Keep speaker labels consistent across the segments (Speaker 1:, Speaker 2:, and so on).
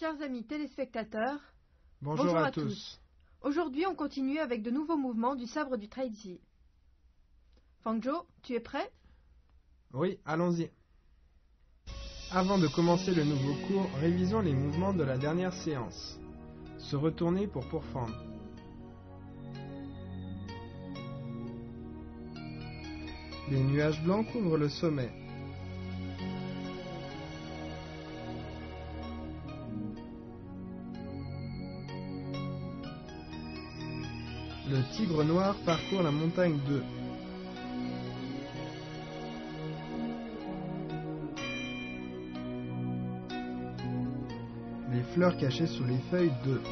Speaker 1: Chers amis téléspectateurs,
Speaker 2: Bonjour à tous.
Speaker 1: Aujourd'hui, on continue avec de nouveaux mouvements du sabre du Taizi. Fangzhou, tu es prêt?
Speaker 2: Oui, allons-y. Avant de commencer le nouveau cours, révisons les mouvements de la dernière séance. Se retourner pour pourfendre. Les nuages blancs couvrent le sommet. Le tigre noir parcourt la montagne 2. Les fleurs cachées sous les feuilles 2.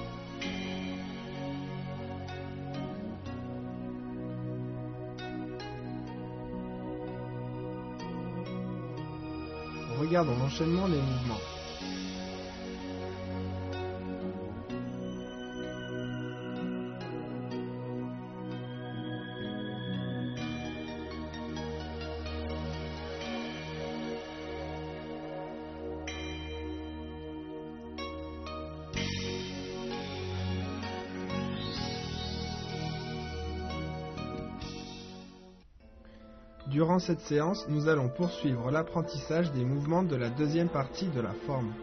Speaker 2: Regardons l'enchaînement des mouvements. Durant cette séance, nous allons poursuivre l'apprentissage des mouvements de la deuxième partie de la forme.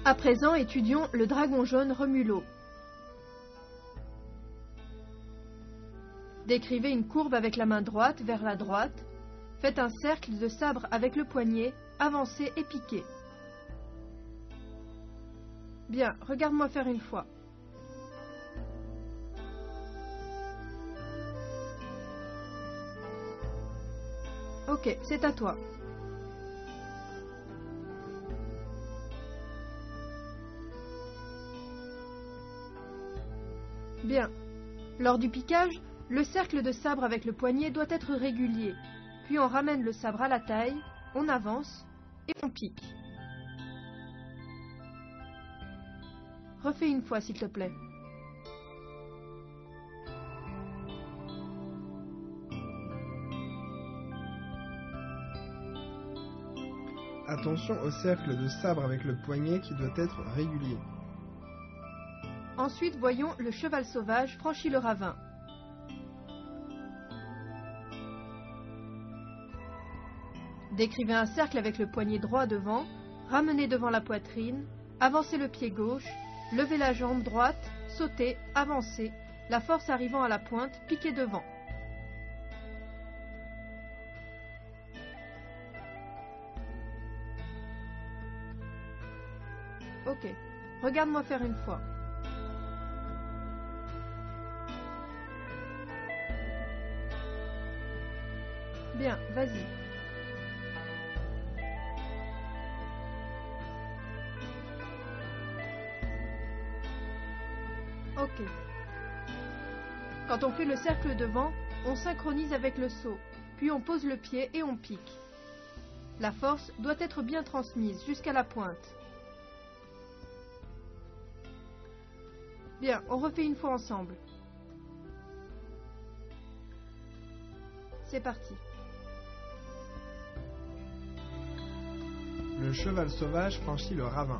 Speaker 1: À présent, étudions le dragon jaune remuleau. Décrivez une courbe avec la main droite vers la droite. Faites un cercle de sabre avec le poignet, avancez et piquez. Bien, regarde-moi faire une fois. Ok, c'est à toi. Bien. Lors du piquage, le cercle de sabre avec le poignet doit être régulier. Puis on ramène le sabre à la taille, on avance et on pique. Refais une fois, s'il te plaît.
Speaker 2: Attention au cercle de sabre avec le poignet qui doit être régulier.
Speaker 1: Ensuite, voyons le cheval sauvage franchit le ravin. Décrivez un cercle avec le poignet droit devant, ramenez devant la poitrine, avancez le pied gauche, levez la jambe droite, sautez, avancez, la force arrivant à la pointe, piquez devant. Ok, regarde-moi faire une fois. Bien, vas-y. Ok. Quand on fait le cercle devant, on synchronise avec le saut, puis on pose le pied et on pique. La force doit être bien transmise jusqu'à la pointe. Bien, on refait une fois ensemble. C'est parti.
Speaker 2: Le cheval sauvage franchit le ravin.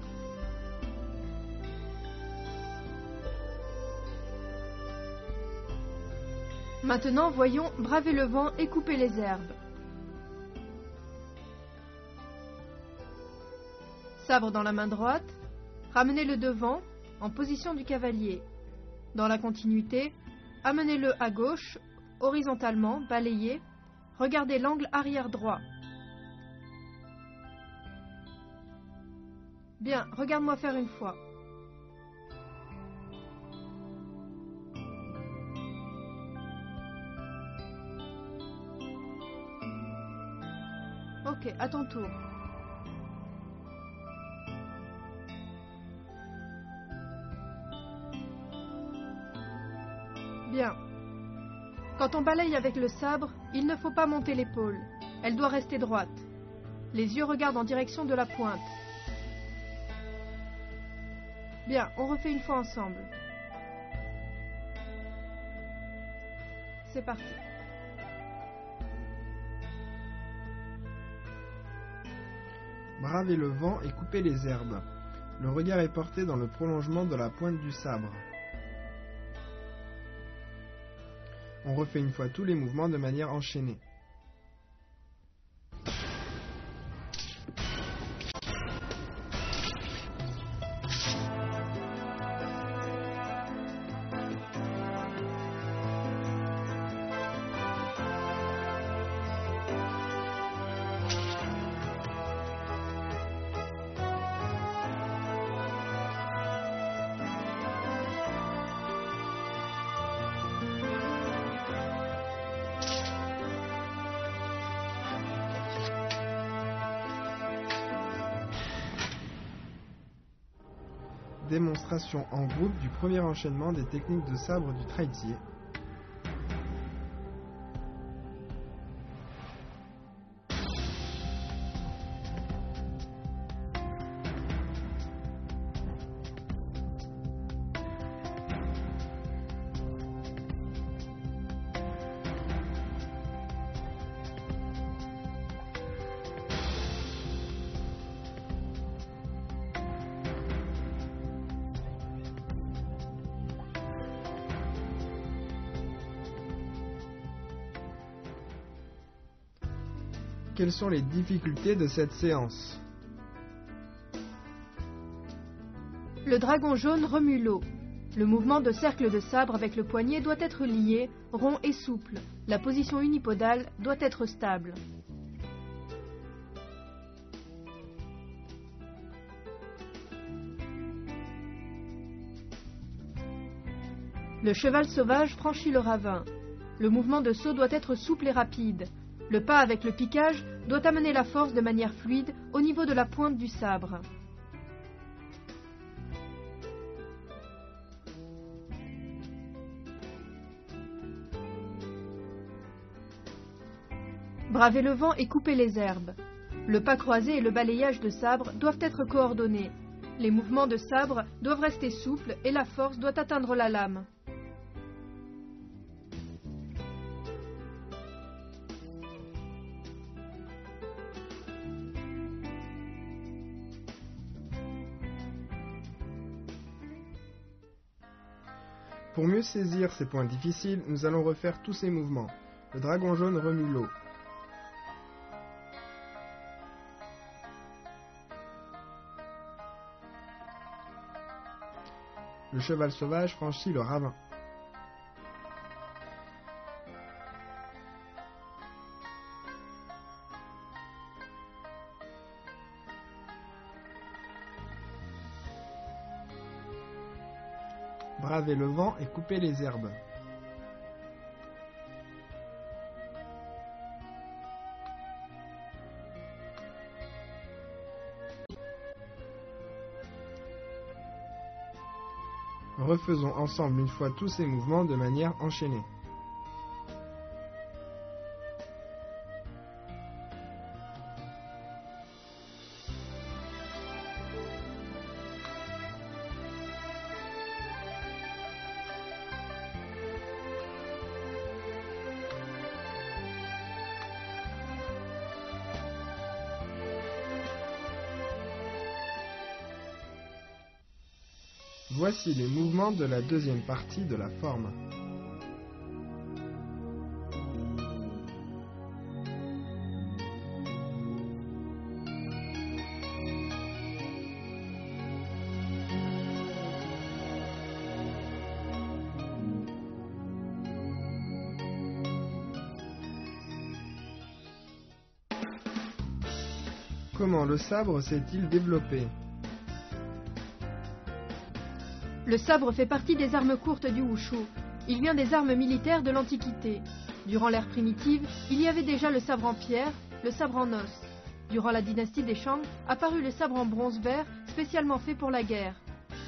Speaker 1: Maintenant, voyons braver le vent et couper les herbes. Sabre dans la main droite, ramenez-le devant, en position du cavalier. Dans la continuité, amenez-le à gauche, horizontalement, balayez, regardez l'angle arrière droit. Bien, regarde-moi faire une fois. Ok, à ton tour. Bien. Quand on balaye avec le sabre, il ne faut pas monter l'épaule. Elle doit rester droite. Les yeux regardent en direction de la pointe. Bien, on refait une fois ensemble. C'est parti.
Speaker 2: Bravez le vent et coupez les herbes. Le regard est porté dans le prolongement de la pointe du sabre. On refait une fois tous les mouvements de manière enchaînée. Démonstration en groupe du premier enchaînement des techniques de sabre du traitier. Quelles sont les difficultés de cette séance?
Speaker 1: Le dragon jaune remue l'eau. Le mouvement de cercle de sabre avec le poignet doit être lié, rond et souple. La position unipodale doit être stable. Le cheval sauvage franchit le ravin. Le mouvement de saut doit être souple et rapide. Le pas avec le piquage doit amener la force de manière fluide au niveau de la pointe du sabre. Bravez le vent et coupez les herbes. Le pas croisé et le balayage de sabre doivent être coordonnés. Les mouvements de sabre doivent rester souples et la force doit atteindre la lame.
Speaker 2: Pour mieux saisir ces points difficiles, nous allons refaire tous ces mouvements. Le dragon jaune remue l'eau. Le cheval sauvage franchit le ravin. Bravez le vent et coupez les herbes. Refaisons ensemble une fois tous ces mouvements de manière enchaînée. Voici les mouvements de la deuxième partie de la forme. Comment le sabre s'est-il développé ?
Speaker 1: Le sabre fait partie des armes courtes du Wushu. Il vient des armes militaires de l'Antiquité. Durant l'ère primitive, il y avait déjà le sabre en pierre, le sabre en os. Durant la dynastie des Shang, apparut le sabre en bronze vert, spécialement fait pour la guerre.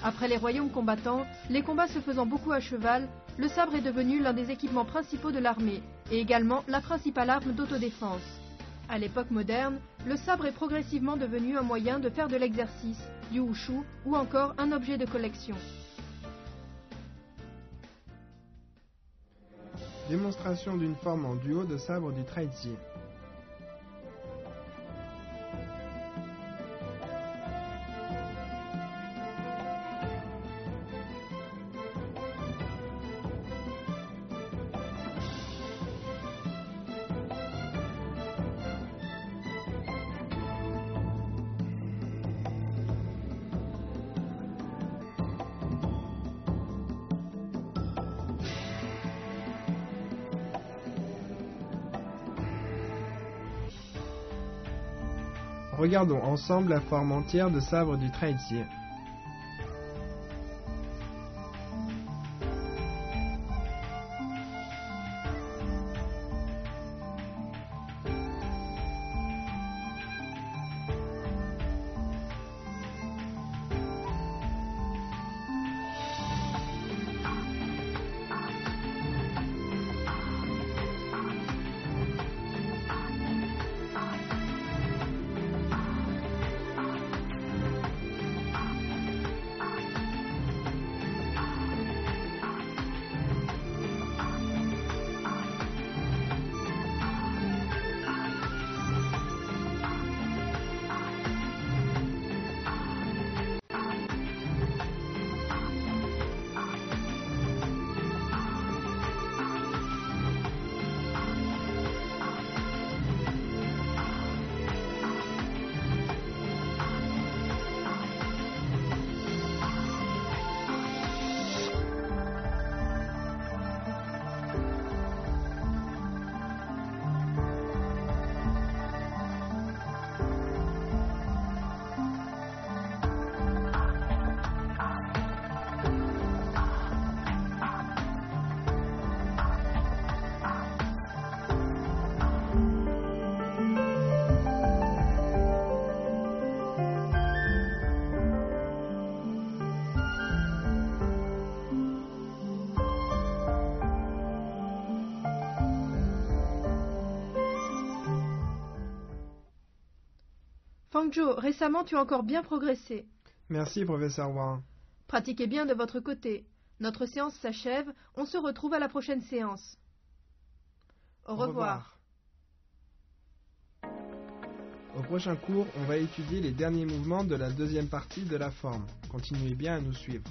Speaker 1: Après les royaumes combattants, les combats se faisant beaucoup à cheval, le sabre est devenu l'un des équipements principaux de l'armée, et également la principale arme d'autodéfense. À l'époque moderne, le sabre est progressivement devenu un moyen de faire de l'exercice, du Wushu ou encore un objet de collection.
Speaker 2: Démonstration d'une forme en duo de sabre du traitier. Regardons ensemble la forme entière de sabre du traitier.
Speaker 1: Fangzhou, récemment tu as encore bien progressé.
Speaker 2: Merci, professeur Wang.
Speaker 1: Pratiquez bien de votre côté. Notre séance s'achève, on se retrouve à la prochaine séance. Au revoir.
Speaker 2: Au prochain cours, on va étudier les derniers mouvements de la deuxième partie de la forme. Continuez bien à nous suivre.